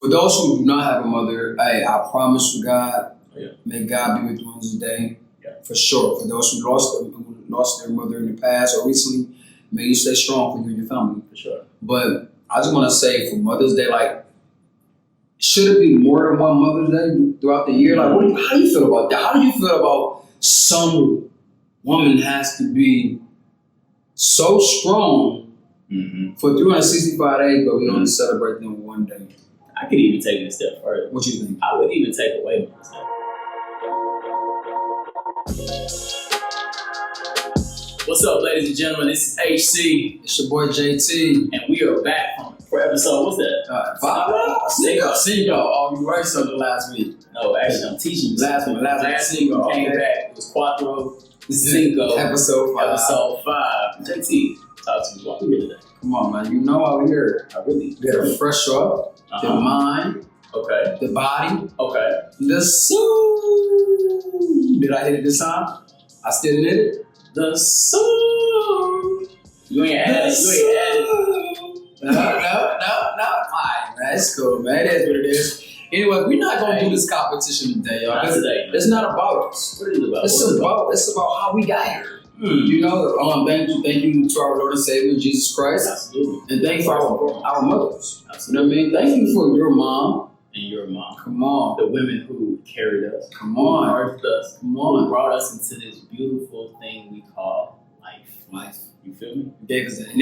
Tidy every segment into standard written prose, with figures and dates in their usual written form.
For those who do not have a mother, hey, I promise you, God, may God be with you on this day. Yeah. For sure. For those who lost their mother in the past or recently, may you stay strong for you and your family. For sure. But I just want to say for Mother's Day, like, should it be more than one Mother's Day throughout the year? Like, how do you feel about that? How do you feel about some woman has to be so strong for 365 days, but we only celebrate them one day? I could even take it a step further. What you think? I would even take away Mother's Day. What's up, ladies and gentlemen? This is HC. It's your boy JT. And we are back for episode, what's that? 5? Cinco. Oh, you were something last week. No, actually, I'm teaching you. Last week Cinco. Came back. It was Cuatro Cinco. Episode 5. Episode 5. JT, talk to me. Why we here today? Come on, man. You know why we're here. I really We gotta fresh up the mind. Okay. The body. Okay. The soul. Did I hit it this time? I still didn't hit it? The soul. You ain't added. No. Fine, man. It's cool, man. It is what it is. Anyway, we're not going to do this competition today, y'all. It's not about us. What is it about? It's about how we got here. You know, thank you to our Lord and Savior, Jesus Christ. Absolutely. And thank you for our mothers. Absolutely. You know what I mean? Thank you for your mom. And your mom. Come on. The women who carried us. Come on. Who birthed us. Come on. Who brought us into this beautiful thing we call life. You feel me? Gave us that. And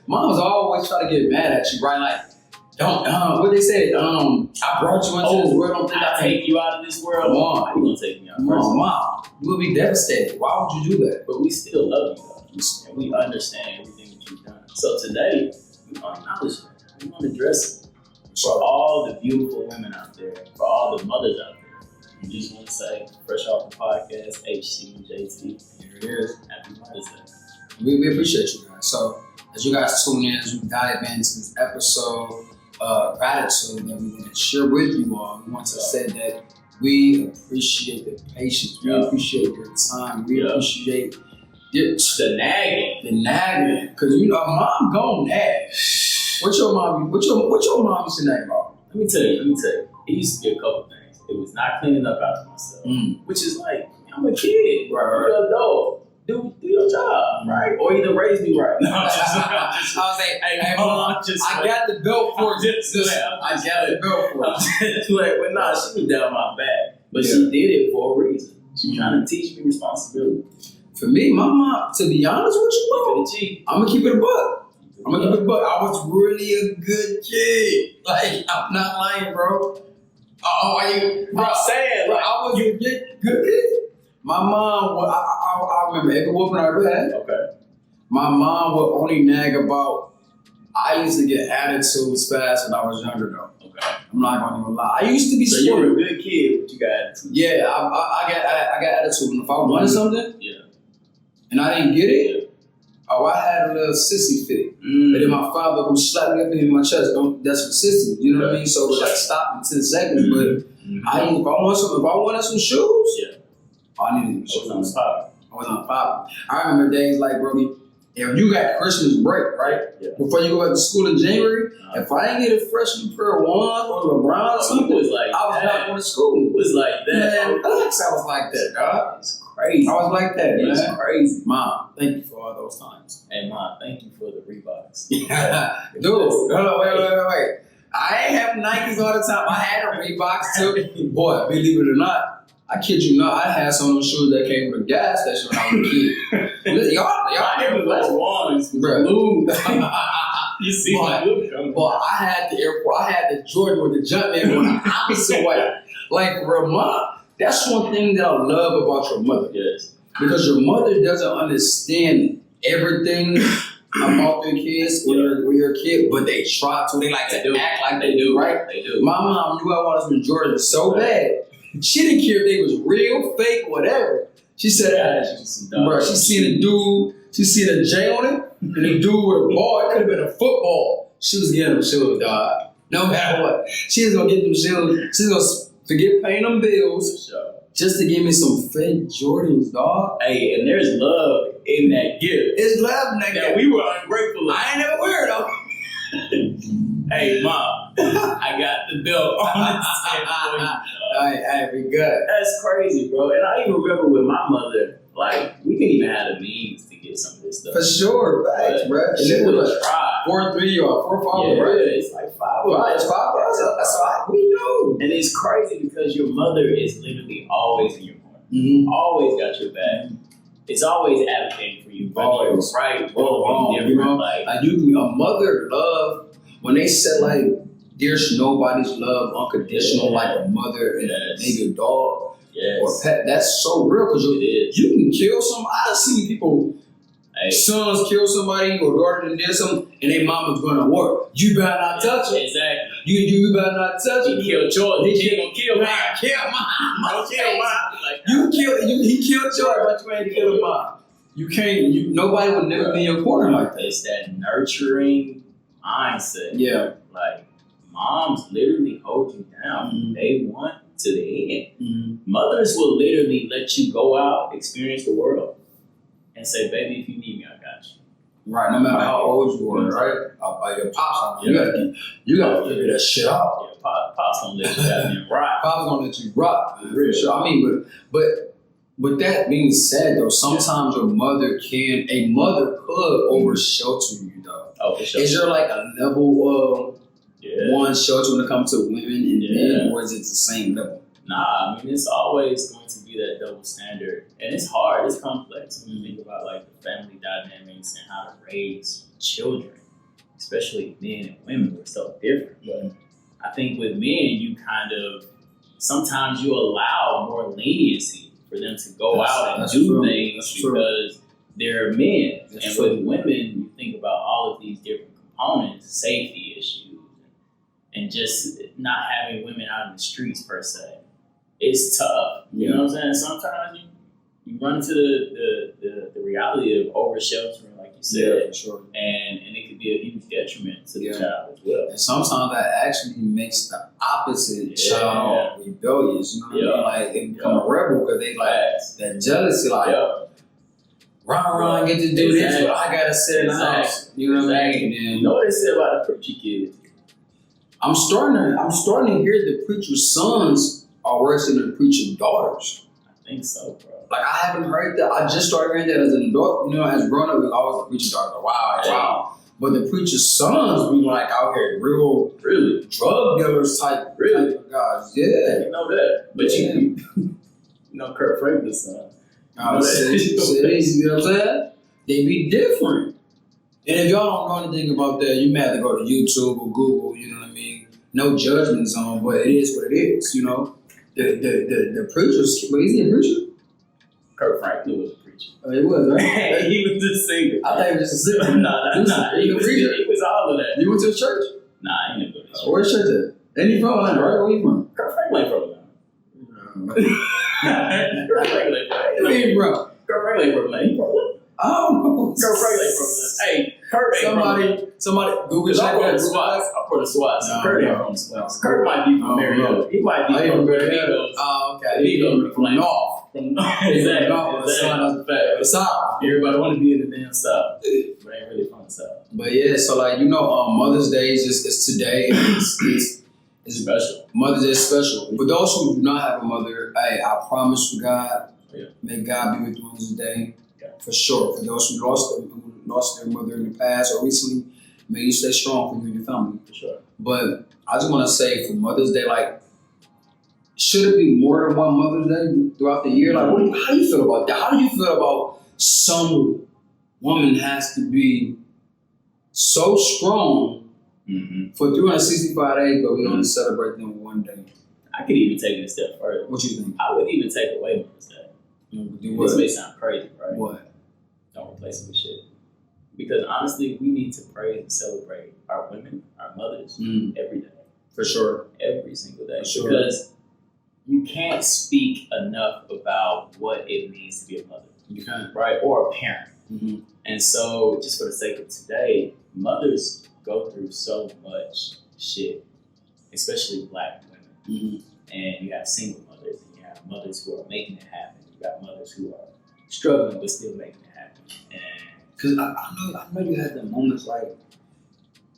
moms always try to get mad at you, right? Like, what they say? I brought you into this world. Don't think I take you out of this world. Come on. How you gonna take me out? Mom. You will be devastated. Why would you do that? But we still love you, though. And we understand everything that you've done. So today, we want to acknowledge that. We want to address it. For all the beautiful women out there, for all the mothers out there, we just want to say, Fresh Off the Podcast, HC and JT. Here it is. Happy Mother's Day. We appreciate you guys. So, as you guys tune in, as we dive into this episode of gratitude that we want to share with you all, we want to say that we appreciate the patience. We appreciate your time. We appreciate the nagging. Because, you know, mom gon' nag. What's your mom used to nag about? Let me tell you. It used to be a couple things. It was not cleaning up after myself, which is like, I'm a kid. Right. You're an adult. Do your job, right? Or either raise me right. No, I'm just I was like, hey, mom, I got the belt for you. I got the belt for you. But nah, she was down my back. But she did it for a reason. She trying to teach me responsibility. For me, my mom, to be honest with you, I'm going to keep it a buck. I was really a good kid. Like, I'm not lying, bro. I'm saying, bro, I was a good kid. My mom, I remember every whooping I ever had. Okay. My mom would only nag about, I used to get attitudes fast when I was younger, though. Okay. I'm not going to even lie. I used to be so you were a good kid, but you got attitude. Yeah, I got attitude. And if I wanted something, and I didn't get it, I had a little sissy fit. And then my father would slap me up in my chest. That's for sissy. You know what I mean? So it was like, stop in 10 seconds. But if I wanted some shoes, I needed some shoes. I was on pop. I remember days like, Brody, if you got Christmas break, right? Yeah. Before you go back to school in January, if I didn't get a fresh new pair of ones or LeBron or something, I was not going to school. It was like that. Man, I was like that, dog. It's crazy. I was like that, man. It's crazy. Mom, thank you for all those times. And Mom, thank you for the Reeboks. Dude, wait. I ain't have Nikes all the time. I had a Reeboks too. Boy, believe it or not, I kid you not, I had some of those shoes that came from a gas station when I was a kid. y'all never those ones, bro. You see my look. Boy, I had the Jordan with the Jumpman on the opposite way. Like, Mom, that's one thing that I love about your mother. Yes. Because your mother doesn't understand everything about their kids when you're a kid, but they try to. They like to act like they do, right? They do. My mom knew I wanted some Jordan so bad. She didn't care if they was real, fake, whatever. She said, bro, she seen a dude, she seen a J on it, and the dude with a ball, it could have been a football. She was getting them shoes, dog. No matter what. She was going to get them shoes. She was going to forget paying them bills just to give me some fake Jordans, dog. Hey, and there's love in that gift. It's love in that gift. We were ungrateful. I ain't never wear it, though. Hey, Mom, I got the bill on the table. Hey, we good. That's crazy, bro. And I even remember with my mother, like, we didn't even have the means to get some of this stuff. For sure, right, bro. She would try. 4 or 3 or 4 or 5, right? Yeah, it's like 5 of us. It's 5 of us. That's all we know. And it's crazy because your mother is literally always in your corner. Mm-hmm. Always got your back. It's always advocating for you. Always. Right or wrong. different. You know, like a mother love, when they said, like, there's nobody's love unconditional like a mother and maybe a dog or pet, that's so real because you can kill somebody. I've seen people, sons kill somebody or daughter that did something and their mama's going to work. You better not touch it. Exactly. You better not touch it. He killed Jordan. He ain't gonna kill mine. Kill mine. Don't kill mine. Like, He killed Jordan, but you ain't killing mine. You can't. Nobody would never be in your corner like that. It's that nurturing mindset. Yeah. Like, moms literally hold you down from day one to the end. Mm-hmm. Mothers will literally let you go out, experience the world, and say, baby, if you need me, I got you. Right, no matter how old you are, right? Your pops, you gotta figure that shit out. Yeah, pops gonna let you goddamn rock. Pops gonna let you rock, for sure. I mean, but with that being said, though, sometimes a mother could over shelter you, though. Oh, for sure. Is there like a level of one shelter when it comes to women and men, or is it the same level? Nah, I mean, it's always going to be that double standard. And it's hard, it's complex when you think about like the family dynamics and how to raise children, especially men and women. We're so different. But I think with men, you kind of, sometimes you allow more leniency for them to go out and do things because they're men. And with women, you think about all of these different components, safety issues, and just not having women out in the streets per se. It's tough. You know what I'm saying? Sometimes you run into the reality of over sheltering, like you said. Yeah, for sure. And it could be a huge detriment to the child as well. And sometimes that actually makes the opposite child rebellious. You know what I mean? Like they become a rebel because they like that jealousy, like run, get to do this, but I gotta sit in the house. You know what I mean? You know what they say about the preacher kids? I'm starting to hear the preacher's sons are worse than the preacher's daughters. I think so, bro. Like, I haven't heard that. I just started hearing that as an adult. You know, as growing up, it was always the preacher's daughter. Wow. But the preacher's sons be like out here really drug dealers type of guys. Yeah. You know that. But you know Kurt Franklin's son. You know what I'm saying? They be different. And if y'all don't know anything about that, you may have to go to YouTube or Google, you know what I mean? No judgment zone, but it is what it is, you know? The preachers, but is he a preacher? Kurt Franklin was a preacher. Oh, he was, right? He was a singer. I thought he was just a singer. Nah. He was all of that. You went to a church? Nah, I ain't never go to church. Where's church at? And he from Atlanta, right? Where you from? Kurt Franklin from Atlanta. Kurt Franklin from Atlanta. Where you from? Kurt Franklin from Atlanta. Oh, Kurt Franklin from Atlanta. Hey, Kurt somebody Google check that. I put a SWAT. Kurt ain't from SWAT. Kurt might be from Marietta. He might be from Marietta. Oh, okay. He from North. Exactly. South. Everybody want to be in the damn South, but ain't really from the South. But yeah, so like Mother's Day is today. It's special. Mother's Day is special. For those who do not have a mother, hey, I promise you, God, may God be with you on this day. For sure. For those who lost their mother in the past or recently, may you stay strong for you and your family. For sure. But I just want to say for Mother's Day, like, should it be more than one Mother's Day throughout the year? Like, how do you feel about that? How do you feel about some woman has to be so strong for 365 days, but we only celebrate them one day? I could even take it a step further. What you think? I would even take away Mother's Day. This may sound crazy, right? What? Don't replace it with shit. Because honestly, we need to praise and celebrate our women, our mothers, every day. For sure. Every single day. Sure. Because you can't speak enough about what it means to be a mother. You can't. Right? Or a parent. Mm-hmm. And so, just for the sake of today, mothers go through so much shit, especially Black women. Mm-hmm. And you have single mothers, and you have mothers who are making it happen. You got mothers who are struggling but still making it happen. And because I know you had the moments like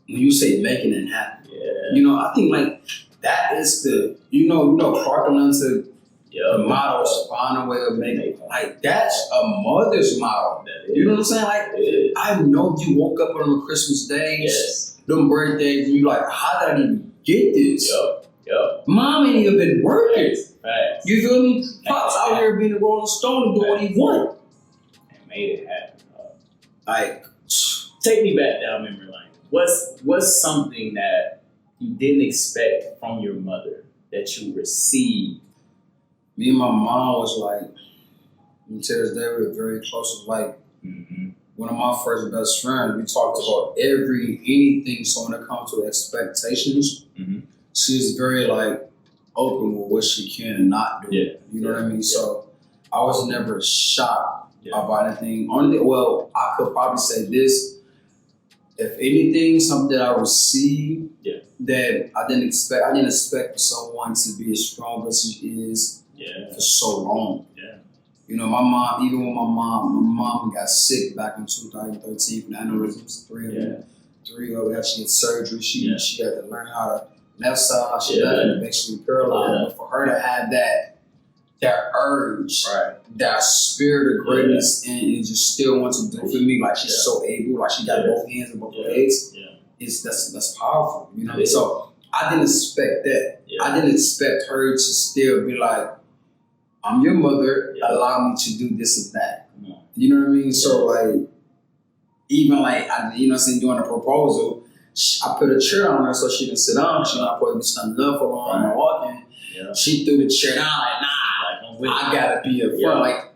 when you say making it happen, I think like that is the Parkland to the motto's final way of making it. Like that's a mother's motto. You know what I'm saying? Like I know you woke up on a Christmas days, them birthdays, and you like, how did I even get this? Yep. Mom ain't even been working. Facts. You feel me? Pops out here being a Rolling Stone and doing what he want. And made it happen. Like, take me back down memory lane. What's something that you didn't expect from your mother that you received? Me and my mom was like, to this day, we were very close. Like, one of my first best friends, we talked about anything. So when it comes to expectations, she's very like open with what she can and not do. You know what I mean? So I was never shocked about anything. I could probably say this. If anything, something that I received that I didn't expect someone to be as strong as she is for so long. My mom, even when my mom got sick back in 2013 from aneurysms, three of them, she had surgery. She had to learn how to left side, she left and basically paralyzed. But for her to have that urge, that spirit of greatness, and just still want to do for me, like she's so able, like she got both hands and both legs, that's powerful. You know, so I didn't expect that. I didn't expect her to still be like, I'm your mother, allow me to do this and that. You know what I mean? So like, even like, doing a proposal, I put a chair on her so she can sit down. She not supposed to be standing up for long and walking. She threw the chair down like, nah, I gotta be up front. Like,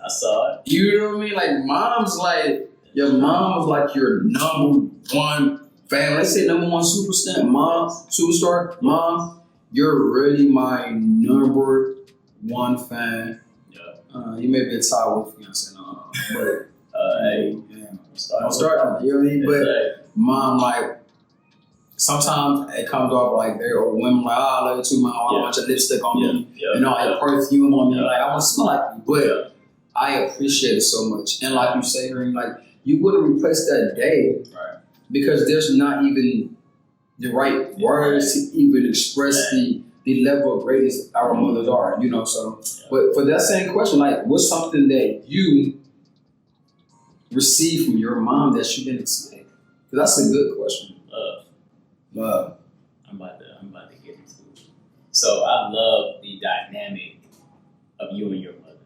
I saw it. You know what I mean? Like, mom's like, your mom was like your number one fan. Let's say number one superstar. Mom, you're really my number one fan. You may be a tie with fiance, but don't start. You know what I mean? But mom, like, sometimes it comes off like very old women, like, I love you too, man. I want your lipstick on me, your perfume on me, like I want to smell like you. But I appreciate it so much, and like you say, like you wouldn't replace that day, because there's not even the right words to even express the level of greatness our mothers are, So, but for that same question, like, what's something that you received from your mom that you didn't expect? Because that's a good question. Love. I'm about to get into it. So I love the dynamic of you and your mother,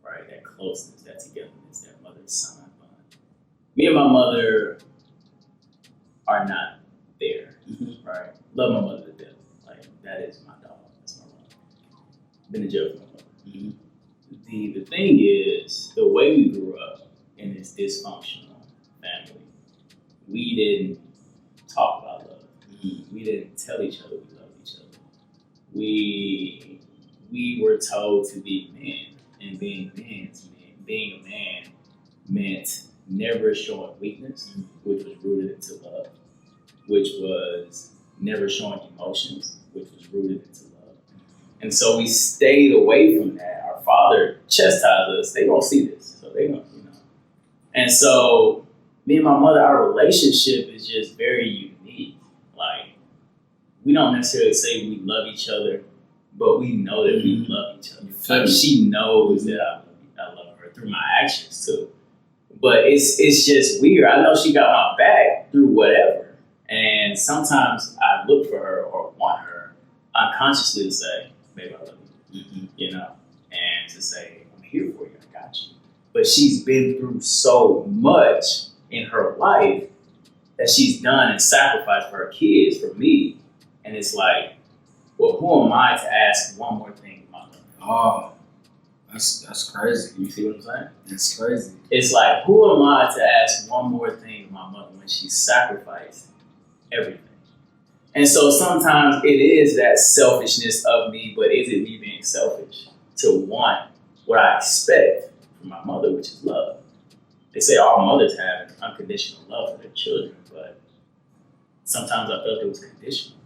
right? That closeness, that togetherness, that mother-son bond. Me and my mother are not there, right? Love my mother to death. Like, that is my dog. That's my mother. Been in jail for my mother. The thing is, the way we grew up in this dysfunctional family, we didn't talk about love. We didn't tell each other we loved each other. We were told to be men, and being a man meant never showing weakness, which was rooted into love, which was never showing emotions, which was rooted into love. And so we stayed away from that. Our father chastised us. They don't see this, so they don't, And so me and my mother, our relationship is just very unique. Like, we don't necessarily say we love each other, but we know that we love each other. Like, she knows that I love her through my actions too. But it's just weird. I know she got my back through whatever. And sometimes I look for her or want her unconsciously to say, baby, I love you. And to say, I'm here for you, I got you. But she's been through so much in her life that she's done and sacrificed for her kids, for me. And it's like, well, who am I to ask one more thing of my mother? Oh, that's crazy. You see what I'm saying? That's crazy. It's like, who am I to ask one more thing of my mother when she sacrificed everything? And so sometimes it is that selfishness of me, but is it me being selfish to want what I expect from my mother, which is love? They say all mothers have unconditional love for their children, but sometimes I felt it was conditional,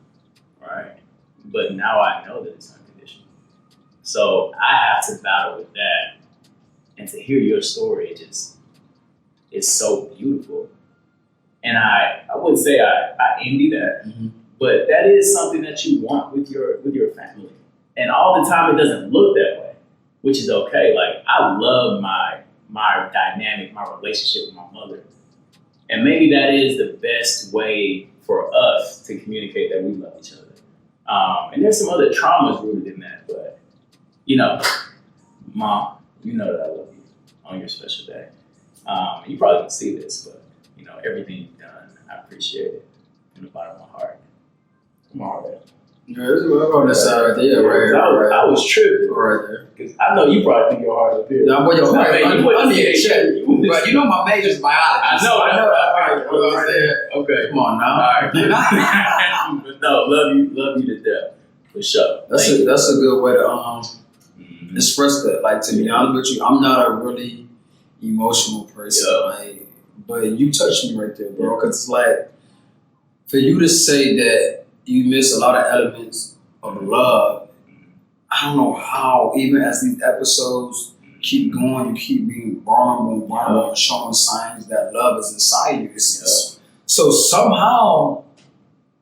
right? But now I know that it's unconditional. So I have to battle with that. And to hear your story, it's so beautiful. And I wouldn't say I envy that, but that is something that you want with your family. And all the time it doesn't look that way, which is okay. Like, I love my dynamic, my relationship with my mother. And maybe that is the best way for us to communicate that we love each other. And there's some other traumas rooted in that, but, you know, Mom, you know that I love you on your special day. You probably don't see this, but, you know, everything you've done, I appreciate it from the bottom of my heart. From my heart. Yeah, there's a love on this side right there, right? I was tripping. Right there. Because I know you probably think your heart up here. No, but your heart, But but you know my major is biology. I know that. Okay. Come on now. All right. But no, love you to death. For sure. That's a good way to express that. Like, to be honest with you, I'm not a really emotional person. Like, but you touched me right there, bro. Because it's like, for you to say that you miss a lot of elements of love, I don't know how, even as these episodes keep going, you keep being vulnerable and showing signs that love is inside you. So somehow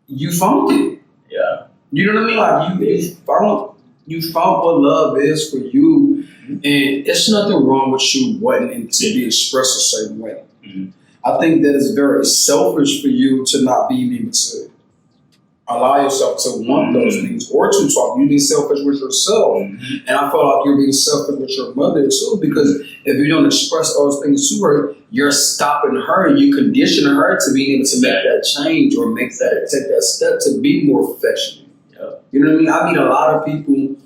you found it. Yeah. You know what I mean? Like, you found what love is for you, and it's nothing wrong with you wanting to be expressed a certain way. I think that it's very selfish for you to not be able to allow yourself to want those things or to talk. You're being selfish with yourself. And I feel like you're being selfish with your mother too, because if you don't express those things to her, you're stopping her and you condition her to be able to make that change or take that step to be more affectionate. You know what I mean? I meet a lot of people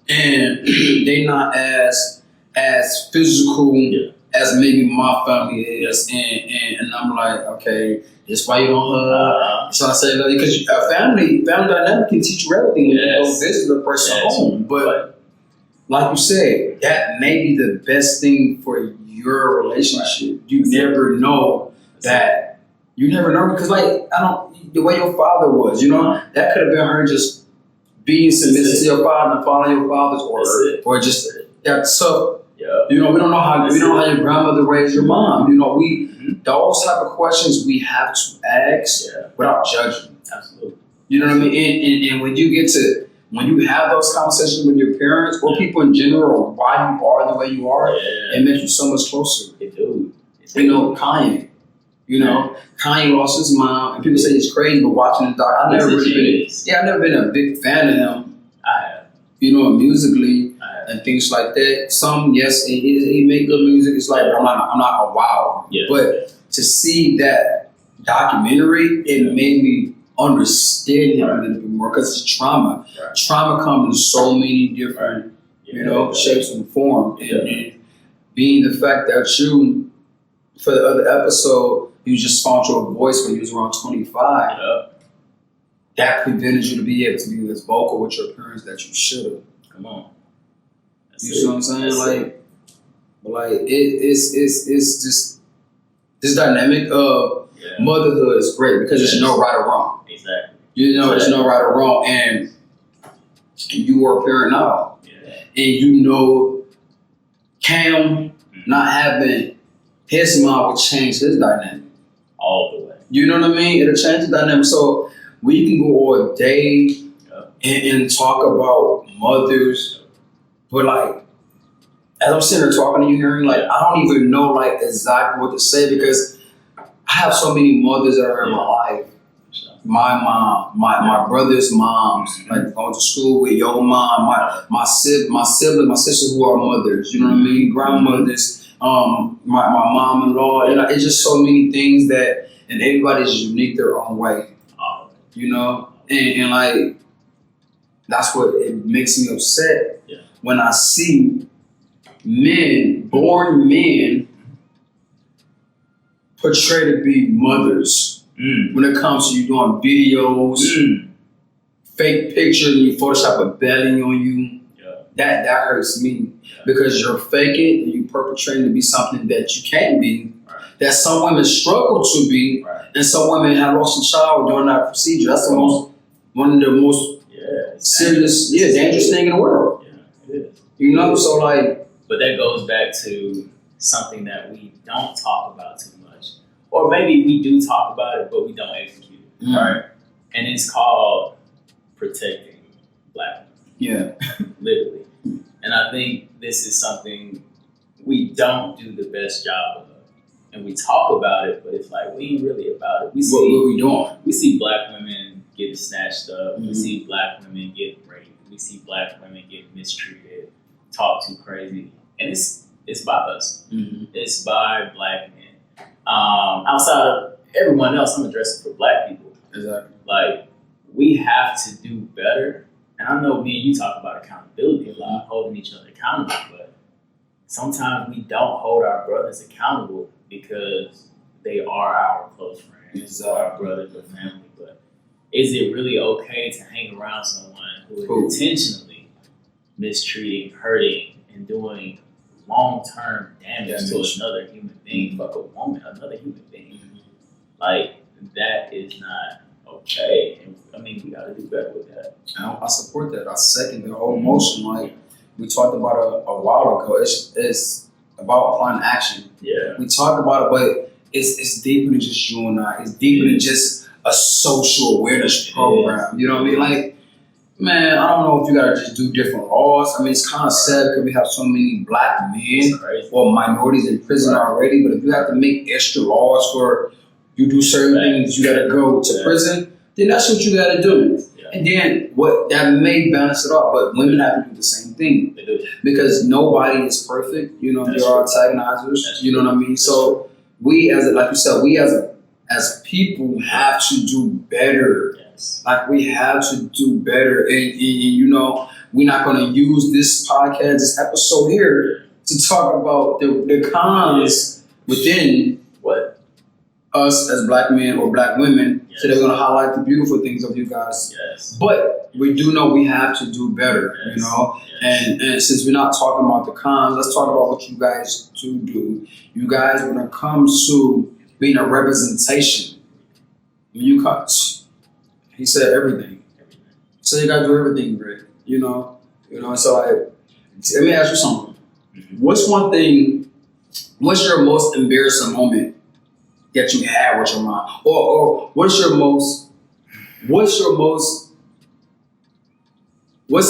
and they're not as physical as maybe my family is, and I'm like, okay, that's why you don't hug. So I say, because family dynamic can teach you everything when you go visit a person home. But like you said, that may be the best thing for your relationship. You never know that. You never know, because the way your father was, that could have been her just being submissive to your father and following your father's order, or just that tough. We don't know how your grandmother raised your mom. Those type of questions we have to ask without judging. Absolutely. You know what I mean? And when you have those conversations with your parents or people in general, or why you are the way you are, it makes you so much closer. It do. Kanye. Kanye lost his mom, and people say he's crazy, but watching the doc, I've never been a big fan of him. I have. Musically. And things like that. Some, yes, he make good music. It's like, but I'm not a wow. Yeah. But to see that documentary, it made me understand him a little bit more, because it's trauma. Right. Trauma comes in so many different, shapes and forms. And being the fact that you, for the other episode, you just found your voice when you was around 25. That prevented you to be able to be as vocal with your parents that you should have. Come on. You see what I'm saying? It's just this dynamic of motherhood is great, because there's no right or wrong. Exactly. There's no right or wrong, and you are a parent now, and Cam not having his mom would change his dynamic all the way. You know what I mean? It'll change the dynamic. So we can go all day and talk about mothers. But as I'm sitting there talking to you, hearing, I don't even know exactly what to say, because I have so many mothers that are in my life. My mom, my brother's moms, going to school with your mom, my siblings, my sisters who are mothers. You know what I mean? Grandmothers, my mom-in-law. It's just so many things that, and everybody's unique their own way. And that's what it makes me upset. When I see born men, portray to be mothers. When it comes to you doing videos, fake pictures, and you Photoshop a belly on you, that hurts me. Because you're faking and you perpetrating to be something that you can't be, that some women struggle to be, and some women have lost a child during that procedure. That's one of the most serious, dangerous thing in the world. So but that goes back to something that we don't talk about too much, or maybe we do talk about it, but we don't execute it, right? And it's called protecting Black women. Yeah. Literally. And I think this is something we don't do the best job of. And we talk about it, but it's like, we ain't really about it. What we doing? We see Black women getting snatched up. We see Black women getting raped. We see Black women getting mistreated, talked too crazy. And it's by us. It's by Black men. Outside of everyone else, I'm addressing for Black people. Exactly. Like, we have to do better. And I know me and you talk about accountability a lot, holding each other accountable, but sometimes we don't hold our brothers accountable because they are our close friends, our brothers or family. But is it really okay to hang around someone who is intentionally mistreating, hurting, and doing long-term damage to another human being, fuck a woman, another human being? Like, that is not okay. And I mean, we gotta do better with that. I support that. I second the whole motion. Like we talked about a while ago. It's about applying action. Yeah. We talk about it, but it's deeper than just you and I. It's deeper than just a social awareness program. You know what I mean? Like, man, I don't know if you gotta just do different laws. I mean, it's kind of sad because we have so many Black men or minorities in prison already. But if you have to make extra laws for you do certain things, you gotta go to prison, then that's what you gotta do. And then what that may balance it off, but women have to do the same thing because nobody is perfect. You know, there are antagonizers. You know what I mean? So we, like you said, we as people have to do better. Like we have to do better, and you know, we're not going to use this podcast, this episode here, to talk about the cons within what us as Black men or Black women. So they're going to highlight the beautiful things of you guys. But we do know we have to do better, you know. And since we're not talking about the cons, let's talk about what you guys do. You guys, when it comes to being a representation, when you come, he said everything. So you got to do everything, Rick. You know. So let me ask you something. What's your most embarrassing moment that you had with your mom? Or what's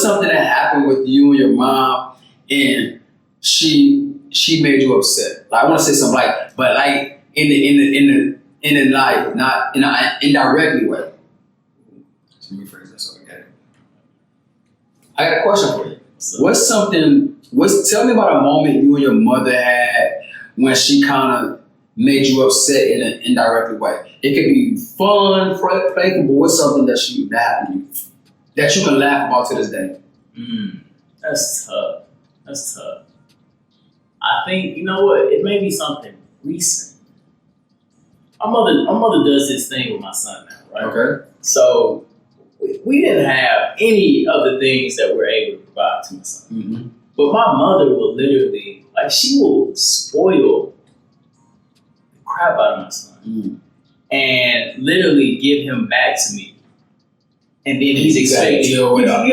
something that happened with you and your mom and she made you upset? Like, I want to say something but in the night, not in an indirectly way. Let me rephrase that so I get it. I got a question for you. Tell me about a moment you and your mother had when she kind of made you upset in an indirect way. It could be fun, playful, but what's something that happened to you that you can laugh about to this day? That's tough. I think, you know what, it may be something recent. My mother does this thing with my son now, right? Okay. So we didn't have any of the things that we're able to provide to my son. But my mother will literally, she will spoil crap out of my son and literally give him back to me, and then he's expecting you get what I'm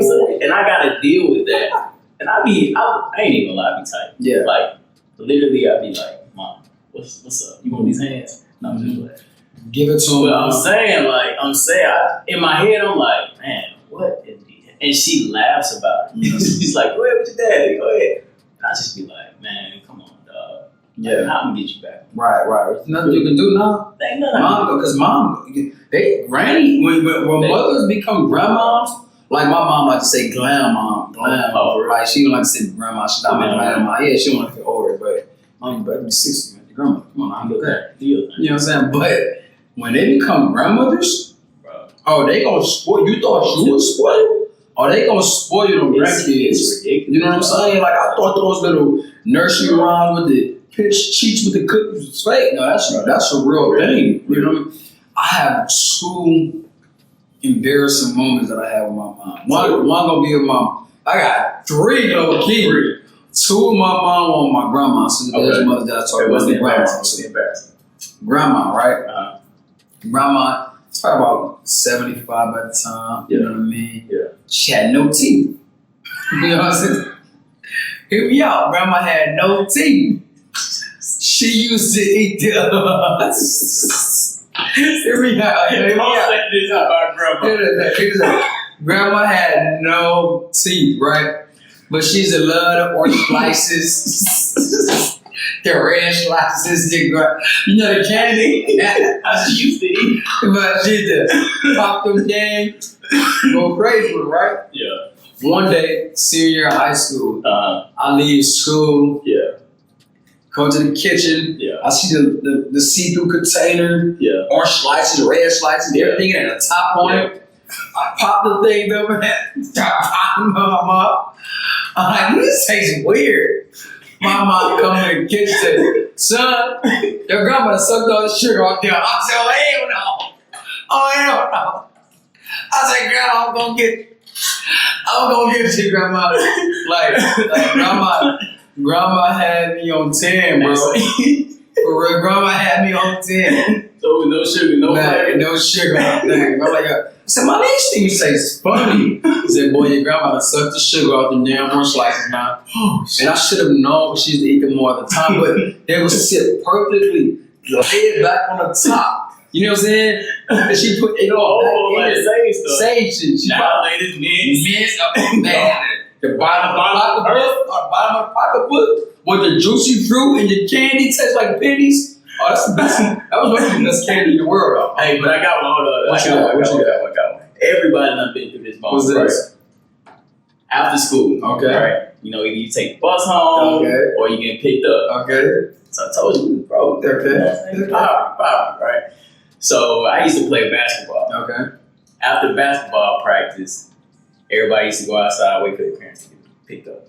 saying? And I gotta deal with that, and I ain't even gonna lie, I be tight. Yeah. Literally I'd be like, Mom, what's up? You want these hands? No, I'm just like, give it to him. But I'm saying in my head I'm like, man, what in the, and she laughs about it. She's like, go ahead with your daddy, go ahead. And I just be like, man, come on, dog. Yeah, how am I get you back? Right. There's nothing you can do now. Ain't nothing. Because granny, when mothers become grandmoms, like my mom like to say glam mom. Like she don't like to say grandma. She's not my grandma. Yeah, she don't like to feel older, but mom, you better be 60, man. Your grandma, come on, I'm okay. You know what I'm saying? But when they become grandmothers, they gonna spoil. You thought you was spoiled? Or they gonna spoil your grandkids? You know what I'm saying? Like I thought those little nursery rhymes with the pitch cheeks with the cookies was fake. No, that's a real thing. You know what I mean? I have 2 embarrassing moments that I had with my mom. One gonna be with my mom. I got 3 little kids. 2 with my mom, 1 with my grandma. So there's mothers that I talk about. The grandma. Grandma, right? Grandma, it's probably about 75 at the time. You know what I mean? Yeah. She had no teeth. You know what I'm saying? Hear me out. Grandma had no teeth. She used to eat the. Hear me out. Hear me out. This about grandma. Grandma had no teeth, right? But she used to love the orange slices, the red slices, you know the candy. How she used to eat. But she used to pop them things, go crazy with it, right? Yeah. One day, senior year of high school, Uh-huh. I leave school, Yeah. go to the kitchen, Yeah. I see the see-through container, Yeah. orange slices, red slices, Yeah. everything and the top on it. I pop the thing up and start popping them up. I'm like, this tastes weird. My mom come in the kitchen and said, son, your grandma sucked all the sugar off there. I said, oh, hell no. Oh, hell no. I said, Grandma, I'm gonna get it to grandma. Like grandma had me on 10, bro. For real, grandma had me on 10. So with no sugar, no flavor. No sugar on thing. I'm like, I said, my these things taste funny. He said, boy, your grandma done sucked the sugar off them damn orange slices now. And I should have known she used to eat them more at the time, but they would sit perfectly laid back on the top. You know what I'm saying? And she put it all back in sage stuff. Sage shit. She Now, ladies, mints. man. The bottom of the pocketbook with the juicy fruit and the candy tastes like pennies. Oh, that's the best. That was one of the best candy in the world. Hey, but I got one. Hold on. What you got? Everybody done been through this moment. What's this? Right? After school. Okay. Right? You know, either you take the bus home or you get picked up. Okay. So I told you, bro. Okay. Poppy, right? So I used to play basketball. Okay. After basketball practice, everybody used to go outside, wait for their parents to get picked up.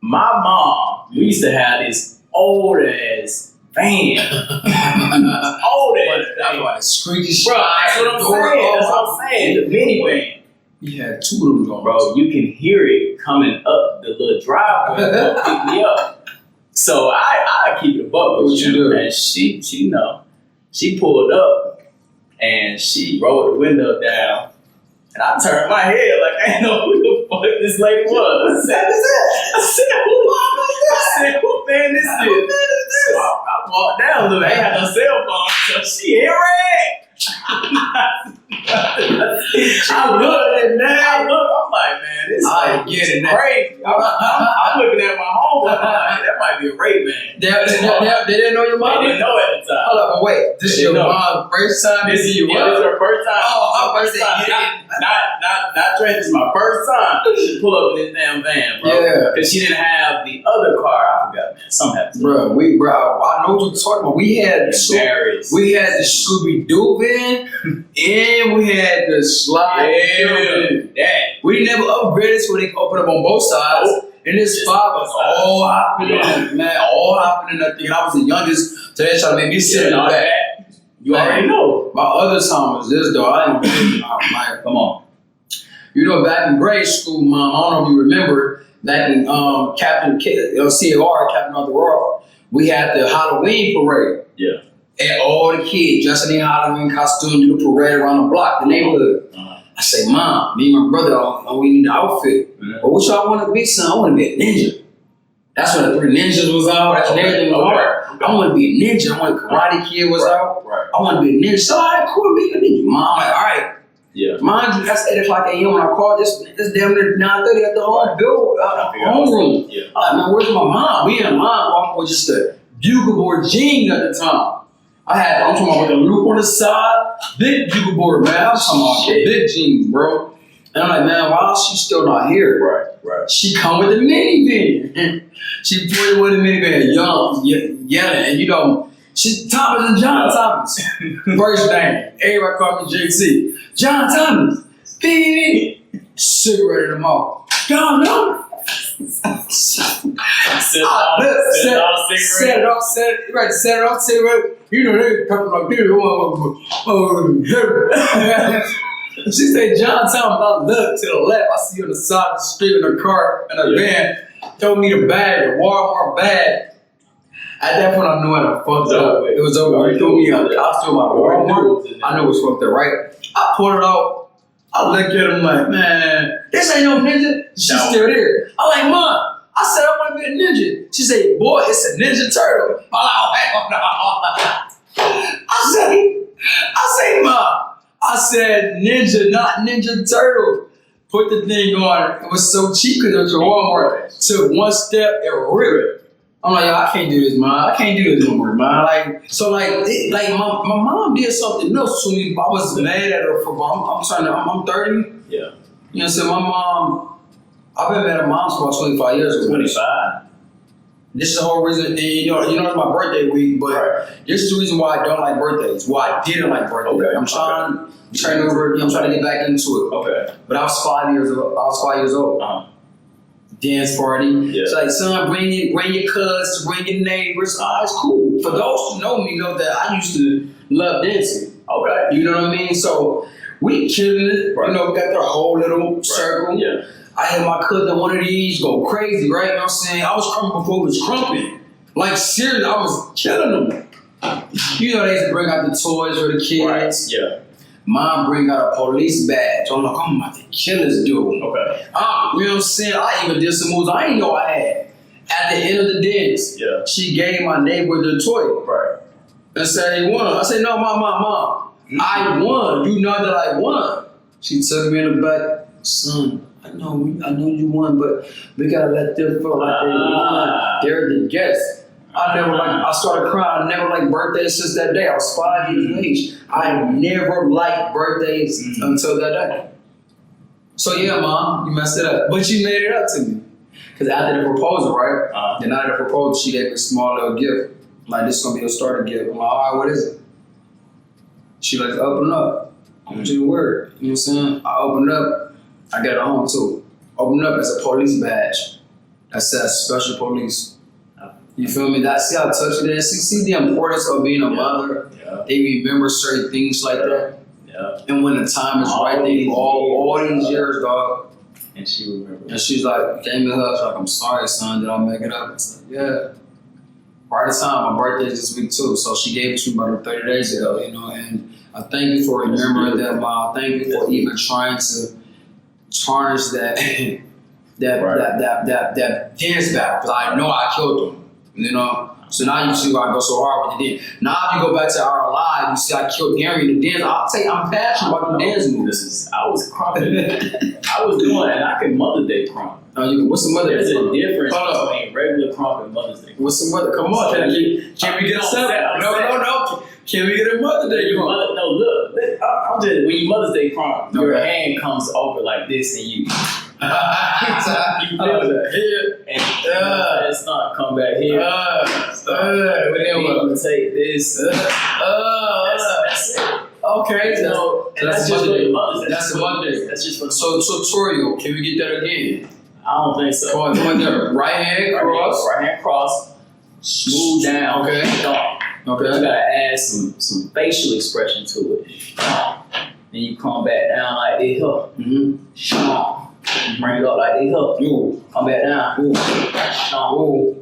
My mom, we used to have this old ass van. Old ass van. Like squeaky shit. Bro, that's what I'm saying. That's what I'm saying. The minivan. You had two of them going. Bro, you can hear it coming up the little driveway to pick me up. So I keep it a buck with What you do? And she know. She pulled up and she rolled the window down. And I turned my head like I didn't know who the fuck this lady was. I said, who man this is? So I walked down, look, I ain't had no cell phone, so she hit red. I looked at that. I'm like, man, this is crazy. I'm looking at my homeboy. I'm like, that might be a rape man. They didn't know your mom? They didn't know at the time. Hold up, but wait. This is your mom's first time? This is her first time. Oh, her first time. Not Trent, this is my first time. She pull up in this damn van, bro. Yeah. Because she didn't have the other car. I forgot, man. Something happened. Bro, I know what you're talking about. We had the Scooby-Doo van, and we had the slide. Yeah. We never upgraded so they could open up on both sides. And this spot was all hopping in, man, all hopping in that thing. And I was the youngest, so they tried to make me sit in the back. You already know. My other time was this, though. I ain't like, come on. You know, back in grade school, Mom, I don't know if you remember, back in Captain CAR, Captain Arthur Roth, we had the Halloween parade. Yeah. And all the kids dressed in their Halloween costume, do the parade around the block, the neighborhood. I say, Mom, me and my brother, we need the outfit. Mm-hmm. But what y'all want to be, son? I want to be a ninja. That's when the Three Ninjas was out. That's when everything was out. I want to be a ninja. I want Karate Kid was out. Right. I want to be a ninja. So, all right, cool, be a ninja. Mom, like, all right. Yeah. Mind you, that's 8 o'clock a.m. when I called this damn near 9:30 at the home room. Yeah. I'm like, man, where's my mom? We and mom walking with just a bugle board jeans at the time. I'm talking about with a loop on the side, big bugle board, man. I was talking about big jeans, bro. And I'm like, man, why is she still not here? Right. She come with the minivan. She pulled with the minivan, young, yelling, and you know, she's Thomas and John Thomas. First name, everybody call me JC. John Thomas, cigarette in the mouth. John Thomas. Set it off, cigarette. You know, they couple like this. She said, John Thomas. I look to the left. I see you on the side of the street in a car and a van. Told me the bag, the Walmart bag. At that point, I knew I fucked up. It was over. He threw me out. I threw my Walmart. I knew it was fucked up, right? I pulled it out. I look at him like, man, this ain't no ninja. She's still there. I'm like, Mom, I said, I want to be a ninja. She said, boy, it's a Ninja Turtle. I'm like, oh, hell no. I say, Ma, I said Ninja, not Ninja Turtle. Put the thing on. It was so cheap because it was a Walmart. Took one step, it ripped. I'm like, yo, I can't do this, man. I can't do this no more, man. My mom did something else to me. I was mad at her for. I'm 30. Yeah. You know what I'm saying? My mom, I've been mad at moms for about 25 years. 25. This is the whole reason. And you know, it's my birthday week, but this is the reason why I don't like birthdays. Why I didn't like birthdays. Okay. I'm trying over. I'm trying to get back into it. Okay. But I was 5 years old. Dance party. Yeah. It's like, son, bring your cousins, bring your neighbors. It's cool. For those who know me, know that I used to love dancing. Okay. You know what I mean? So we killing it. Right. You know, we got their whole little circle. Yeah. I had my cousin one of these go crazy, right? You know what I'm saying? I was crumping before it was crumping. Like, seriously, I was killing them. You know, they used to bring out the toys for the kids. Right. Yeah. Mom bring out a police badge. I'm like, I'm about to kill this dude. Okay. You know what I'm saying? I even did some moves I didn't know I had. At the end of the dance, she gave my neighbor the toy. Right. And said he won. I said, no, mom. I won. You know that I won. She took me in the back. Son, I know you won, but we gotta let them feel like they won. They're the guests. I started crying. I never liked birthdays since that day. I was 5 years of age. I never liked birthdays until that day. So yeah, Mom, you messed it up. But you made it up to me. Because after the proposal, right? The night of the proposal, she gave me a small little gift. Like, this is going to be a starter gift. I'm like, all right, what is it? She like, open up. I'm going to do the word. You know what I'm saying? I opened up. I got it home too. Opened up as a police badge that says special police. You feel me? See how touching it is? See the importance of being a mother? Yeah. They remember certain things like that. Yeah. And when the time is right, they all these years, dog. And she remembered. And she's like, gave me a hug. She's like, I'm sorry, son. Did I make it up? It's like, yeah. Right at the time, my birthday is this week too. So she gave it to me about 30 days ago, you know. And I thank you for remembering that, Mom. Thank you for even trying to tarnish that dance battle. Because I know I killed them. You know, so now you see why I go so hard with the dance. Now if you go back to our live, you see I killed Gary in the dance. I'll say I'm passionate about the dance moves. I was crumping. I was doing, and I can Mother's Day crump. What's the Mother's Day? There's a difference between regular crump and Mother's Day. What's the Mother? Come on, can we get a seven? No. Can we get a Mother's Day crump? No, look. I'm just when you Mother's Day crump, your hand comes over like this, and you. You feel it here, and it's not come back here. You take this. That's it. Okay, so that's just for the Mother's Day. That's the Mother's Day. That's just for the tutorial. Can we get that again? I don't think so. Come on there. Right hand cross. Smooth down. Okay. You gotta add some facial expression to it. Then you come back down like this. Bring it up like this. Come back down.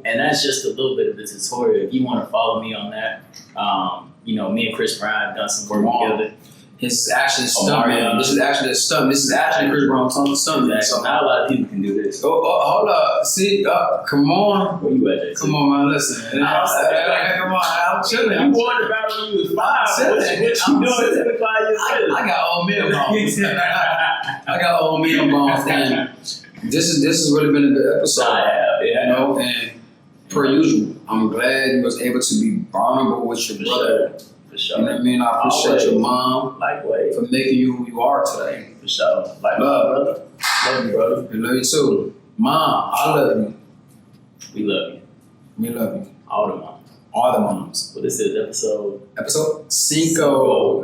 And that's just a little bit of the tutorial. If you want to follow me on that, me and Chris Brown have done some work together. It's actually a stunt, man. This is actually a stunt. This is actually Chris Brown talking stunt, man. So not a lot of people can do this. Hold up. See, come on. Where you at, JT? Come on, man. Listen. Come on. I'm chilling. You won the battle when you was 5. What you doing at 5 years later? I got old man bones. I got old man bones. And this has really been a good episode. You know, and per usual, I'm glad you was able to be vulnerable with your brother. For sure. You know what I mean? I appreciate your mom for making you who you are today. For sure. Like love, brother. Love you, brother. We love you too. Mom, I love you. We love you. We love you. All the moms. All the moms. Well, this is episode 5. See? You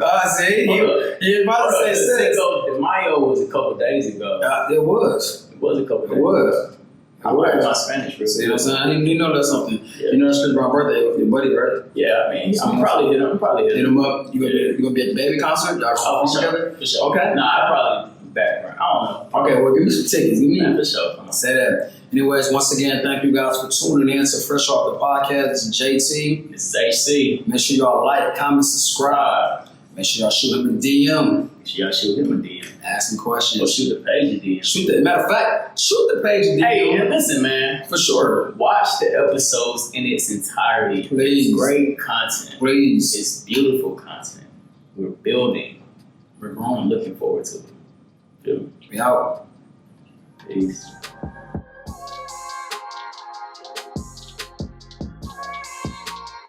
about to say 6. The Mayo was a couple days ago. It was. It was a couple days ago. It was. I learned my Spanish real See what I'm saying? You know that's something. Yeah. You know that's Chris Brown's birthday with your buddy, right? Yeah, I mean, I'm probably hit him up. You gonna be at the baby concert? Y'all for together? For sure. Okay. Nah, I probably background. I don't know. Okay, well, give me some tickets. Give me. For sure. Say that. Anyways, once again, thank you guys for tuning in to Fresh Off the Podcast. This is JT. This is AC. Make sure y'all like, comment, subscribe. Make sure y'all shoot him a DM. Make sure y'all shoot him a DM. Ask him Or questions. shoot the page a DM. Matter of fact, shoot the page a DM. Hey, and listen, man. For sure. Watch the episodes in its entirety. Please. It's great content. Please. It's beautiful content. We're building. We're growing. Looking forward to it. We out. Peace.